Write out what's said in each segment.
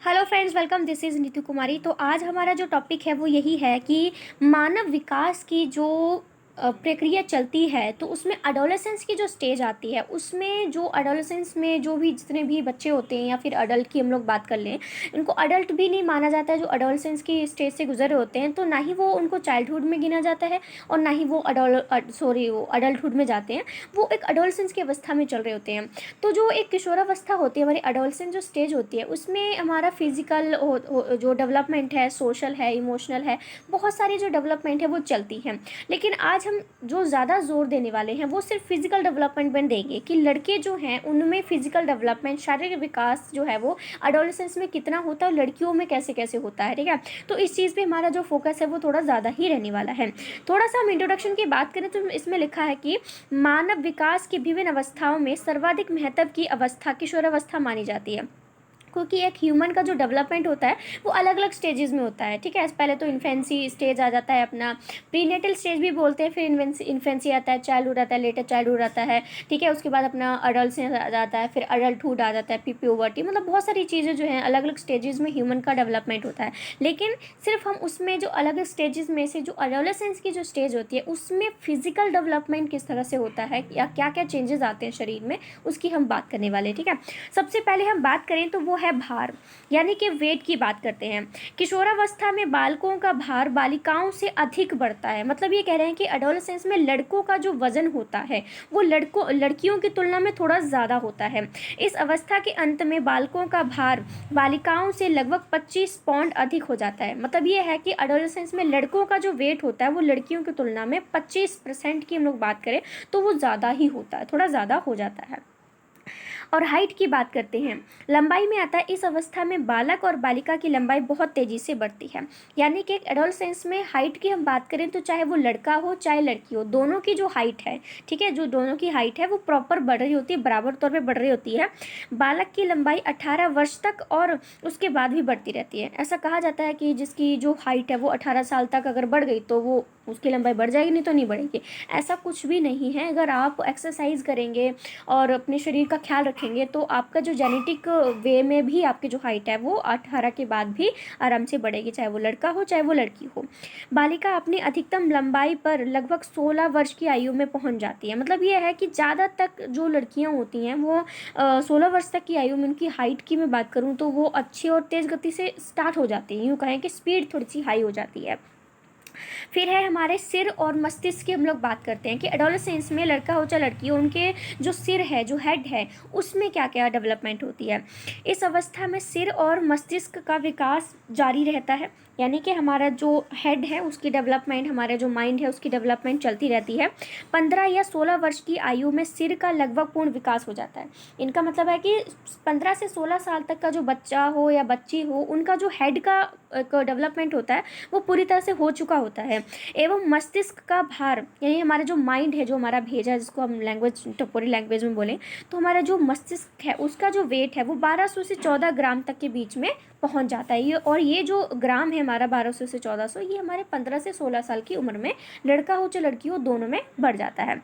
Hello friends, welcome. This is Neetu Kumari. तो आज हमारा जो टॉपिक है वो यही है कि मानव विकास की जो प्रक्रिया चलती है, तो उसमें अडोलेसेंस की जो स्टेज आती है, उसमें जो अडोलेसेंस में जो भी जितने भी बच्चे होते हैं या फिर अडल्ट की हम लोग बात कर लें, इनको अडल्ट भी नहीं माना जाता है। जो अडोलेसेंस की स्टेज से गुजरे होते हैं, तो ना ही वो उनको चाइल्डहुड में गिना जाता है और ना ही वो वो अडल्टहुड में जाते हैं। वो एक अडोलेसेंस की अवस्था में चल रहे होते हैं। तो जो एक किशोरावस्था होती है, हमारी अडोलेसेंस जो स्टेज होती है, उसमें हमारा फिजिकल जो डेवलपमेंट है, सोशल है, इमोशनल है, बहुत सारी जो डेवलपमेंट है वो चलती है। लेकिन आज हम जो ज़्यादा जोर देने वाले हैं वो सिर्फ फिजिकल डेवलपमेंट पर देंगे कि लड़के जो हैं उनमें फिजिकल डेवलपमेंट, शारीरिक विकास जो है वो अडोलेसेंस में कितना होता है और लड़कियों में कैसे कैसे होता है। ठीक है, तो इस चीज़ पे हमारा जो फोकस है वो थोड़ा ज़्यादा ही रहने वाला है। थोड़ा सा हम इंट्रोडक्शन की बात करें तो इसमें लिखा है कि मानव विकास की विभिन्न अवस्थाओं में सर्वाधिक महत्व की अवस्था किशोरावस्था मानी जाती है, क्योंकि एक ह्यूमन का जो डेवलपमेंट होता है वो अलग अलग स्टेजेस में होता है। ठीक है, पहले तो इन्फेंसी स्टेज आ जाता है, अपना प्रीनेटल स्टेज भी बोलते हैं, फिर इन्फेंसी आता है, चाइल्डहुड आता है, लेटर चाइल्डहुड आता है। ठीक है, उसके बाद अपना अडल्ट आ जाता है, फिर अडल्टहुड आ जाता है, फिर प्यूबर्टी। मतलब बहुत सारी चीज़ें जो हैं अलग अलग स्टेजेस में ह्यूमन का डेवलपमेंट होता है। लेकिन सिर्फ हम उसमें जो अलग स्टेजेस में से जो एडोलेसेंस की जो स्टेज होती है उसमें फिजिकल डेवलपमेंट किस तरह से होता है या क्या क्या चेंजेस आते हैं शरीर में, उसकी हम बात करने वाले हैं। ठीक है, सबसे पहले हम बात करें तो वो है भार, यानी कि वेट की बात करते हैं। किशोरावस्था में बालकों का भार बालिकाओं से अधिक बढ़ता है। मतलब ये कह रहे हैं कि एडोलेसेंस में लड़कों का जो वजन होता है वो लड़कियों की तुलना में थोड़ा ज़्यादा होता है। इस अवस्था के अंत में बालकों का भार बालिकाओं से लगभग 25 पाउंड अधिक हो जाता है। मतलब ये है कि एडोलेसेंस में लड़कों का जो वेट होता है वो लड़कियों की तुलना में 25% की हम लोग बात करें तो वो ज़्यादा ही होता है, थोड़ा ज़्यादा हो जाता है। और हाइट की बात करते हैं, लंबाई में आता है। इस अवस्था में बालक और बालिका की लंबाई बहुत तेज़ी से बढ़ती है। यानी कि एक एडोलेसेंस में हाइट की हम बात करें तो चाहे वो लड़का हो चाहे लड़की हो, दोनों की जो हाइट है, ठीक है, जो दोनों की हाइट है वो प्रॉपर बढ़ रही होती है, बराबर तौर पे बढ़ रही होती है। बालक की लंबाई 18 वर्ष तक और उसके बाद भी बढ़ती रहती है। ऐसा कहा जाता है कि जिसकी जो हाइट है वो 18 साल तक अगर बढ़ गई तो वो उसकी लंबाई बढ़ जाएगी, नहीं तो नहीं बढ़ेगी। ऐसा कुछ भी नहीं है। अगर आप एक्सरसाइज करेंगे और अपने शरीर का ख्याल रखेंगे तो आपका जो जेनेटिक वे में भी आपकी जो हाइट है वो 18 के बाद भी आराम से बढ़ेगी, चाहे वो लड़का हो चाहे वो लड़की हो। बालिका अपनी अधिकतम लंबाई पर लगभग 16 वर्ष की आयु में पहुंच जाती है। मतलब ये है कि ज़्यादा तक जो लड़कियां होती हैं वो 16 वर्ष तक की आयु में, उनकी हाइट की मैं बात करूँ तो वो अच्छी और तेज़ गति से स्टार्ट हो जाती है। यूँ कहें कि स्पीड थोड़ी सी हाई हो जाती है। फिर है हमारे सिर और मस्तिष्क की हम लोग बात करते हैं कि एडोलेसेंस में लड़का हो चाहे लड़की हो, उनके जो सिर है, जो हेड है, उसमें क्या क्या डेवलपमेंट होती है। इस अवस्था में सिर और मस्तिष्क का विकास जारी रहता है। यानी कि हमारा जो हेड है उसकी डेवलपमेंट, हमारा जो माइंड है उसकी डेवलपमेंट चलती रहती है। 15 या 16 वर्ष की आयु में सिर का लगभग पूर्ण विकास हो जाता है। इनका मतलब है कि 15 से 16 साल तक का जो बच्चा हो या बच्ची हो, उनका जो हेड का डेवलपमेंट होता है वो पूरी तरह से हो चुका होता है। एवं मस्तिष्क का भार, यानी हमारा जो माइंड है, जो हमारा भेजा, जिसको हम लैंग्वेज टपोरी लैंग्वेज में बोलें, तो हमारा जो मस्तिष्क है उसका जो वेट है वो 1200 से 14 ग्राम तक के बीच में पहुंच जाता है। ये जो ग्राम है हमारा 1200 से 1400, ये हमारे 15 से 16 साल की उम्र में, लड़का हो चाहे लड़की हो, दोनों में बढ़ जाता है।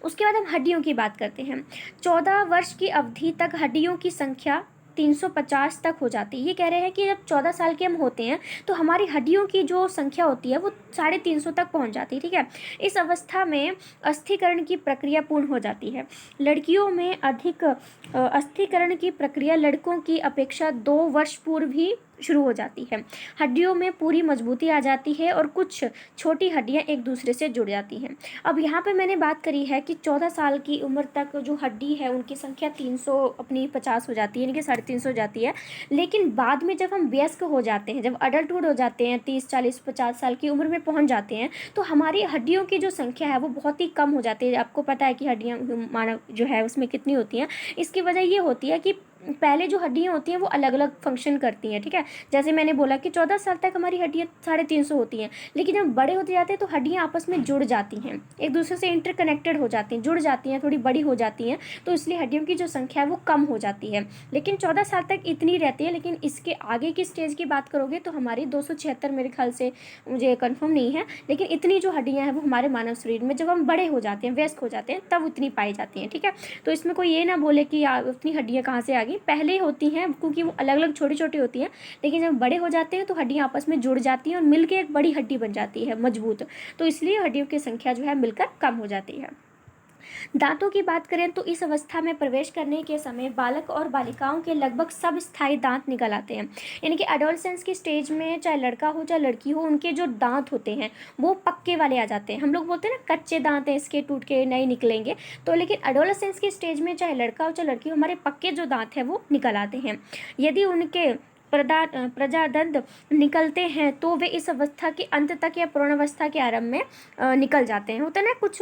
उसके बाद हम हड्डियों की बात करते हैं। 14 वर्ष की अवधि तक हड्डियों की संख्या 350 तक हो जाती है। ये कह रहे हैं कि जब 14 साल के हम होते हैं तो हमारी हड्डियों की जो संख्या होती है वो 350 तक पहुंच जाती है। ठीक है, इस अवस्था में अस्थिकरण की प्रक्रिया पूर्ण हो जाती है। लड़कियों में अधिक अस्थिकरण की प्रक्रिया लड़कों की अपेक्षा 2 वर्ष पूर्व ही शुरू हो जाती है। हड्डियों में पूरी मजबूती आ जाती है और कुछ छोटी हड्डियां एक दूसरे से जुड़ जाती हैं। अब यहाँ पे मैंने बात करी है कि 14 साल की उम्र तक जो हड्डी है उनकी संख्या 300 अपनी 50 हो जाती है, यानी कि 350 हो जाती है। लेकिन बाद में जब हम वयस्क हो जाते हैं, जब अडल्टहुड हो जाते हैं, 30 40 50 साल की उम्र में पहुँच जाते हैं, तो हमारी हड्डियों की जो संख्या है वो बहुत ही कम हो जाती है। आपको पता है कि हड्डियाँ मानव जो है उसमें कितनी होती हैं। इसकी वजह ये होती है कि पहले जो हड्डियाँ होती हैं वो अलग अलग फंक्शन करती हैं। ठीक है, जैसे मैंने बोला कि 14 साल तक हमारी हड्डियाँ 350 होती हैं, लेकिन जब बड़े होते जाते हैं तो हड्डियाँ आपस में जुड़ जाती हैं, एक दूसरे से इंटरकनेक्टेड हो जाती हैं, जुड़ जाती हैं, थोड़ी बड़ी हो जाती हैं, तो इसलिए हड्डियों की जो संख्या है वो कम हो जाती है। लेकिन 14 साल तक इतनी रहती है। लेकिन इसके आगे की स्टेज की बात करोगे तो हमारी 276 मेरे ख्याल से, मुझे कन्फर्म नहीं है, लेकिन इतनी जो हड्डियाँ हैं वो हमारे मानव शरीर में जब हम बड़े हो जाते हैं, वयस्क हो जाते हैं, तब उतनी पाई जाती हैं। ठीक है, तो इसमें कोई ये ना बोले कि उतनी हड्डियाँ कहाँ से आ गई, गई, पहले होती हैं क्योंकि वो अलग अलग छोटी छोटी होती हैं, लेकिन जब बड़े हो जाते हैं तो हड्डियाँ आपस में जुड़ जाती हैं और मिलकर एक बड़ी हड्डी बन जाती है मजबूत, तो इसलिए हड्डियों की संख्या जो है मिलकर कम हो जाती है। दांतों की बात करें तो इस अवस्था में प्रवेश करने के समय बालक और बालिकाओं के लगभग सब स्थायी दांत निकल आते हैं, यानी कि एडोलसेंस की स्टेज में चाहे लड़का हो चाहे लड़की हो, उनके जो दांत होते हैं वो पक्के वाले आ जाते हैं। हम लोग बोलते हैं ना कच्चे दांत हैं इसके, टूट के नहीं निकलेंगे, तो लेकिन एडोलसेंस की स्टेज में चाहे लड़का हो चाहे लड़की हो, हमारे पक्के जो दांत हैं वो निकल आते हैं। यदि उनके प्रजादंड निकलते हैं तो वे इस अवस्था के अंत तक या प्रौढ़ावस्था के आरंभ में निकल जाते हैं। होता है ना कुछ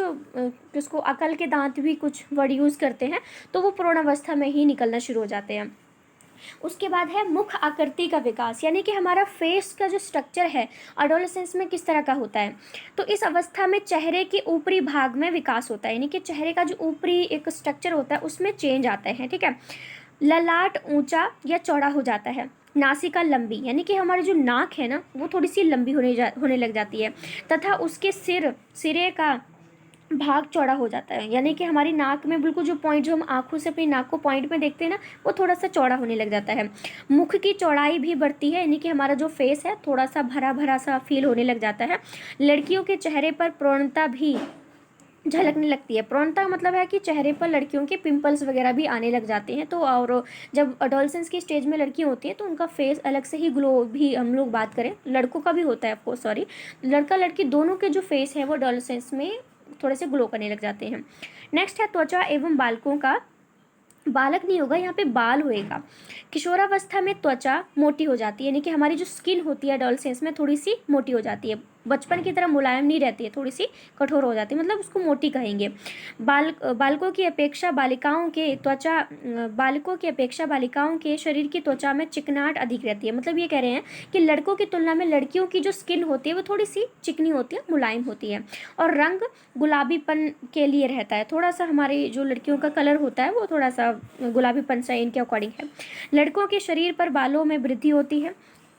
जिसको अकल के दांत भी कुछ वर्ड यूज़ करते हैं, तो वो प्रौढ़ावस्था में ही निकलना शुरू हो जाते हैं। उसके बाद है मुख आकृति का विकास, यानी कि हमारा फेस का जो स्ट्रक्चर है एडोलेसेंस में किस तरह का होता है। तो इस अवस्था में चेहरे के ऊपरी भाग में विकास होता है, यानी कि चेहरे का जो ऊपरी एक स्ट्रक्चर होता है उसमें चेंज आता है। ठीक है, ललाट ऊंचा या चौड़ा हो जाता है, नासिका लंबी, यानी कि हमारी जो नाक है ना वो थोड़ी सी लंबी होने लग जाती है, तथा उसके सिरे का भाग चौड़ा हो जाता है, यानी कि हमारी नाक में बिल्कुल जो पॉइंट, जो हम आंखों से अपनी नाक को पॉइंट में देखते हैं ना, वो थोड़ा सा चौड़ा होने लग जाता है। मुख की चौड़ाई भी बढ़ती है, यानी कि हमारा जो फेस है थोड़ा सा भरा भरा सा फील होने लग जाता है। लड़कियों के चेहरे पर प्रौढ़ता भी झलकने लगती है। प्रौढ़ता का मतलब है कि चेहरे पर लड़कियों के पिंपल्स वगैरह भी आने लग जाते हैं। तो और जब अडोलसेंस की स्टेज में लड़कियां होती हैं तो उनका फेस अलग से ही ग्लो भी, हम लोग बात करें लड़कों का भी होता है ऑफकोर्स, सॉरी, लड़का लड़की दोनों के जो फेस है वो अडोलसेंस में थोड़े से ग्लो करने लग जाते हैं। नेक्स्ट है त्वचा एवं बालकों का, बालक नहीं होगा यहाँ पे बाल होएगा। किशोरावस्था में त्वचा मोटी हो जाती है, यानी कि हमारी जो स्किन होती है एडोलसेंस में थोड़ी सी मोटी हो जाती है, बचपन की तरह मुलायम नहीं रहती है, थोड़ी सी कठोर हो जाती है, मतलब उसको मोटी कहेंगे। बालकों की अपेक्षा बालिकाओं के शरीर की त्वचा में चिकनाहट अधिक रहती है। मतलब ये कह रहे हैं कि लड़कों की तुलना में लड़कियों की जो स्किन होती है वो थोड़ी सी चिकनी होती है, मुलायम होती है, और रंग गुलाबीपन के लिए रहता है। थोड़ा सा हमारी जो लड़कियों का कलर होता है वो थोड़ा सा गुलाबीपन सा इनके अकॉर्डिंग है। लड़कों के शरीर पर बालों में वृद्धि होती है।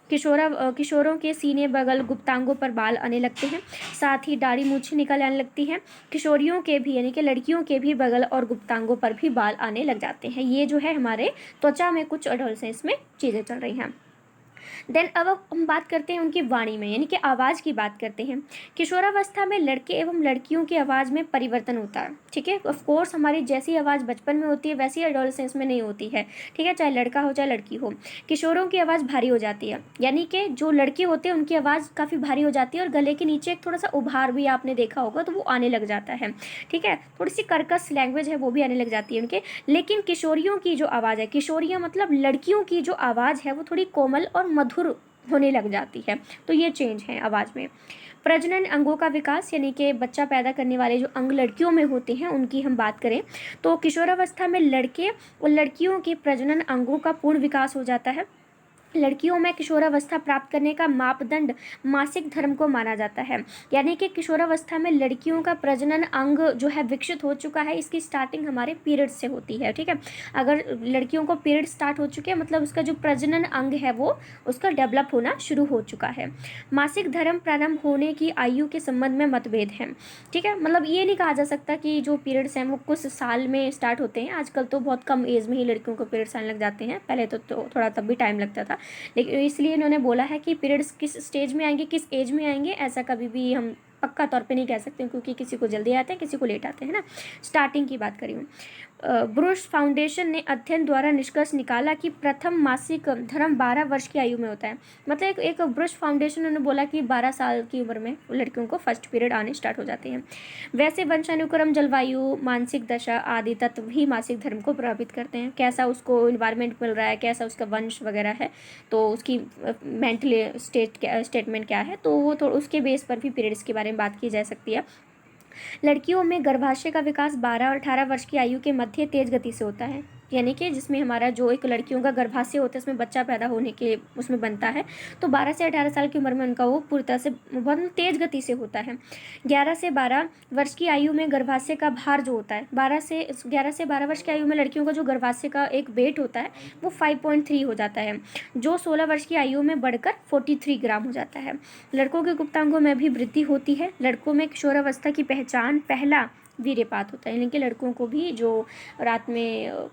किशोरों के सीने बगल गुप्तांगों पर बाल आने लगते हैं, साथ ही दाढ़ी मूछें निकल आने लगती हैं। किशोरियों के भी, यानी कि लड़कियों के भी बगल और गुप्तांगों पर भी बाल आने लग जाते हैं। ये जो है हमारे त्वचा में कुछ एडोलसेंस में चीज़ें चल रही हैं। देन अब हम बात करते हैं उनकी वाणी में, यानी कि आवाज़ की बात करते हैं। किशोरावस्था में लड़के एवं लड़कियों की आवाज़ में परिवर्तन होता है। ठीक है, ऑफ कोर्स हमारी जैसी आवाज़ बचपन में होती है वैसी एडोलसेंस में नहीं होती है। ठीक है, चाहे लड़का हो चाहे लड़की हो। किशोरों की आवाज़ भारी हो जाती है, यानी कि जो लड़के होते हैं उनकी आवाज़ काफ़ी भारी हो जाती है और गले के नीचे एक थोड़ा सा उभार भी आपने देखा होगा तो वो आने लग जाता है। ठीक है, थोड़ी सी कर्कश लैंग्वेज है वो भी आने लग जाती है उनके। लेकिन किशोरियों की जो आवाज़ है, किशोरियाँ मतलब लड़कियों की जो आवाज़ है वो थोड़ी कोमल और मधुर होने लग जाती है। तो ये चेंज है आवाज़ में। प्रजनन अंगों का विकास, यानी कि बच्चा पैदा करने वाले जो अंग लड़कियों में होते हैं उनकी हम बात करें तो किशोरावस्था में लड़के और लड़कियों के प्रजनन अंगों का पूर्ण विकास हो जाता है। लड़कियों में किशोरावस्था प्राप्त करने का मापदंड मासिक धर्म को माना जाता है, यानी कि किशोरावस्था में लड़कियों का प्रजनन अंग जो है विकसित हो चुका है। इसकी स्टार्टिंग हमारे पीरियड से होती है। ठीक है, अगर लड़कियों को पीरियड स्टार्ट हो चुके हैं मतलब उसका जो प्रजनन अंग है वो उसका डेवलप होना शुरू हो चुका है। मासिक धर्म प्रारंभ होने की आयु के संबंध में मतभेद है। ठीक है, मतलब ये नहीं कहा जा सकता कि जो पीरियड्स हैं वो कुछ साल में स्टार्ट होते हैं। आजकल तो बहुत कम एज में ही लड़कियों को पीरियड्स आने लग जाते हैं, पहले तो थोड़ा तब भी टाइम लगता था, लेकिन इसलिए इन्होंने बोला है कि पीरियड्स किस स्टेज में आएंगे, किस एज में आएंगे, ऐसा कभी भी हम पक्का तौर पे नहीं कह सकते क्योंकि किसी को जल्दी आते हैं किसी को लेट आते हैं ना। स्टार्टिंग की बात करी हूँ। ब्रुश फाउंडेशन ने अध्ययन द्वारा निष्कर्ष निकाला कि प्रथम मासिक धर्म 12 वर्ष की आयु में होता है। मतलब एक ब्रुश फाउंडेशन ने बोला कि 12 साल की उम्र में लड़कियों को फर्स्ट पीरियड आने स्टार्ट हो जाते हैं। वैसे वंशानुक्रम, जलवायु, मानसिक दशा आदि तत्व भी मासिक धर्म को प्रभावित करते हैं। कैसा उसको इन्वायरमेंट मिल रहा है, कैसा उसका वंश वगैरह है, तो उसकी मेंटली स्टेटमेंट क्या है, तो वो थोड़ा उसके बेस पर भी पीरियड्स के बारे में बात की जा सकती है। लड़कियों में गर्भाशय का विकास 12 और 18 वर्ष की आयु के मध्य तेज गति से होता है, यानी कि जिसमें हमारा जो एक लड़कियों का गर्भाशय होता है उसमें बच्चा पैदा होने के उसमें बनता है, तो 12 से 18 साल की उम्र में उनका वो पूरी तरह से बहुत तेज गति से होता है। 11 से 12 वर्ष की आयु में गर्भाशय का भार जो होता है, 11 से 12 वर्ष की आयु में लड़कियों का जो गर्भाशय का एक वेट होता है वो 5.3 हो जाता है, जो 16 वर्ष की आयु में बढ़कर 43 ग्राम हो जाता है। लड़कों के गुप्तांगों में भी वृद्धि होती है। लड़कों में किशोरावस्था की पहचान पहला वीर्यपात होता है, यानी कि लड़कों को भी जो रात में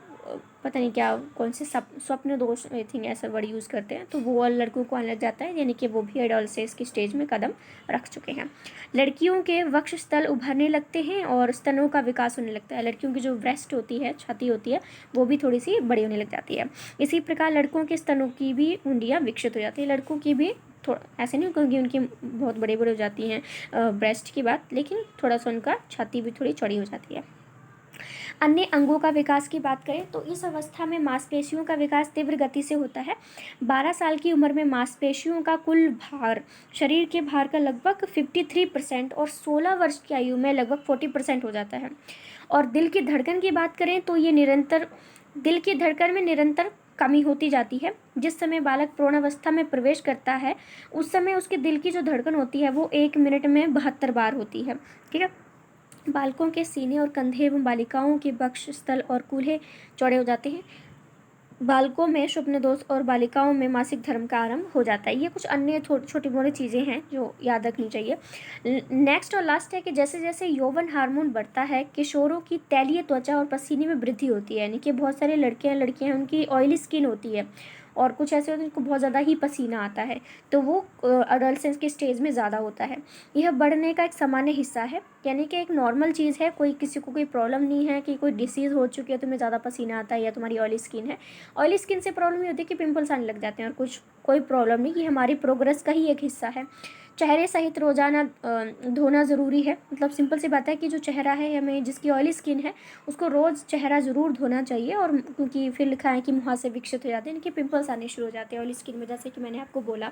पता नहीं क्या कौन से स्वप्न दोष आई थिंक ऐसा वर्ड यूज़ करते हैं, तो वो लड़कों को आने लग जाता है, यानी कि वो भी एडोलसेंस की स्टेज में कदम रख चुके हैं। लड़कियों के वक्ष स्थल उभरने लगते हैं और स्तनों का विकास होने लगता है। लड़कियों की जो ब्रेस्ट होती है, छाती होती है, वो भी थोड़ी सी बड़ी होने लग जाती है। इसी प्रकार लड़कों के स्तनों की भी उंडियाँ विकसित हो जाती है। लड़कों की भी थोड़ा ऐसे नहीं क्योंकि उनकी बहुत बड़ी बड़ी हो जाती हैं ब्रेस्ट की बात, लेकिन थोड़ा सा उनका छाती भी थोड़ी चौड़ी हो जाती है। अन्य अंगों का विकास की बात करें तो इस अवस्था में मांसपेशियों का विकास तीव्र गति से होता है। 12 साल की उम्र में मांसपेशियों का कुल भार शरीर के भार का लगभग 53% और 16 वर्ष की आयु में लगभग 40% हो जाता है। और दिल की धड़कन की बात करें तो ये दिल की धड़कन में निरंतर कमी होती जाती है। जिस समय बालक प्रौढ़ावस्था में प्रवेश करता है उस समय उसके दिल की जो धड़कन होती है वो 1 मिनट में 72 बार होती है। ठीक है। बालकों के सीने और कंधे एवं बालिकाओं के वक्ष स्थल और कूल्हे चौड़े हो जाते हैं। बालकों में स्वप्न दोष और बालिकाओं में मासिक धर्म का आरंभ हो जाता है। ये कुछ अन्य छोटी मोटी चीज़ें हैं जो याद रखनी चाहिए। नेक्स्ट और लास्ट है कि जैसे जैसे यौवन हार्मोन बढ़ता है किशोरों की तैलीय त्वचा और पसीने में वृद्धि होती है। यानी कि बहुत सारे लड़कियां उनकी ऑयली स्किन होती है और कुछ ऐसे होते हैं जिनको बहुत ज़्यादा ही पसीना आता है, तो वो अडोलसेंस के स्टेज में ज़्यादा होता है। यह बढ़ने का एक सामान्य हिस्सा है, यानी कि एक नॉर्मल चीज़ है। किसी को कोई प्रॉब्लम नहीं है कि कोई डिसीज़ हो चुकी है, तुम्हें ज़्यादा पसीना आता है या तुम्हारी ऑयली स्किन है। ऑयली स्किन से प्रॉब्लम ये होती है कि पिंपल्स आने लग जाते हैं, और कोई प्रॉब्लम नहीं, ये हमारी प्रोग्रेस का ही एक हिस्सा है। चेहरे सहित रोजाना धोना ज़रूरी है। मतलब सिंपल सी बात है कि जो चेहरा है, हमें जिसकी ऑयली स्किन है उसको रोज़ चेहरा ज़रूर धोना चाहिए। और क्योंकि फिर लिखा है कि मुहासे विकसित हो जाते हैं, इनके पिंपल्स आने शुरू हो जाते हैं ऑयली स्किन में, जैसे कि मैंने आपको बोला।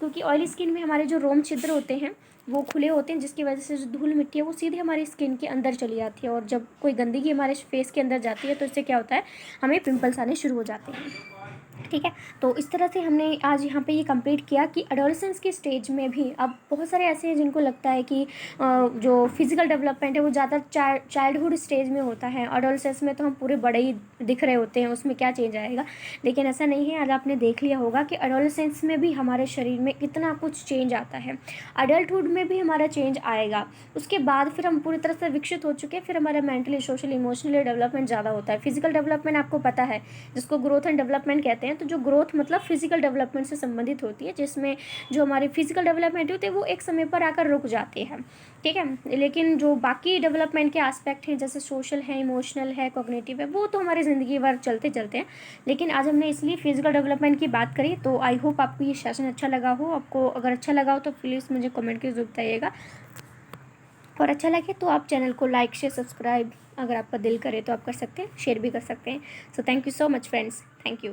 क्योंकि ऑयली स्किन में हमारे जो रोम छिद्र होते हैं वो खुले होते हैं, जिसकी वजह से जो धूल मिट्टी है वो सीधे हमारी स्किन के अंदर चली जाती है, और जब कोई गंदगी हमारे फेस के अंदर जाती है तो इससे क्या होता है, हमें पिंपल्स आने शुरू हो जाते हैं। ठीक है। तो इस तरह से हमने आज यहाँ पे ये कंप्लीट किया कि एडोलसेंस की स्टेज में भी अब बहुत सारे ऐसे हैं जिनको लगता है कि जो फिजिकल डेवलपमेंट है वो ज़्यादा चाइल्डहुड स्टेज में होता है। एडोलसेंस में तो हम पूरे बड़े ही दिख रहे होते हैं, उसमें क्या चेंज आएगा। लेकिन ऐसा नहीं है। आज आपने देख लिया होगा कि एडोलसेंस में भी हमारे शरीर में कितना कुछ चेंज आता है। अडल्टहुड में भी हमारा चेंज आएगा। उसके बाद फिर हम पूरी तरह से विकसित हो चुके हैं, फिर हमारा मेंटली सोशल इमोशनली डेवलपमेंट ज़्यादा होता है। फिजिकल डेवलपमेंट आपको पता है, जिसको ग्रोथ एंड डेवलपमेंट कहते हैं। तो जो ग्रोथ मतलब फिजिकल डेवलपमेंट से संबंधित होती है, जिसमें जो हमारी फिजिकल डेवलपमेंट होती है वो एक समय पर आकर रुक जाते हैं। ठीक है। लेकिन जो बाकी डेवलपमेंट के एस्पेक्ट हैं, जैसे सोशल है, इमोशनल है, कॉग्निटिव है, वो तो हमारी ज़िंदगी भर चलते चलते हैं। लेकिन आज हमने इसलिए फिजिकल डेवलपमेंट की बात करी। तो आई होप आपको ये सेशन अच्छा लगा हो। आपको अगर अच्छा लगा हो तो प्लीज़ मुझे कमेंट के जरूर बताइएगा, और अच्छा लगे तो आप चैनल को लाइक शेयर सब्सक्राइब अगर आपका दिल करे तो आप कर सकते हैं, शेयर भी कर सकते हैं। So thank you so much friends, thank you.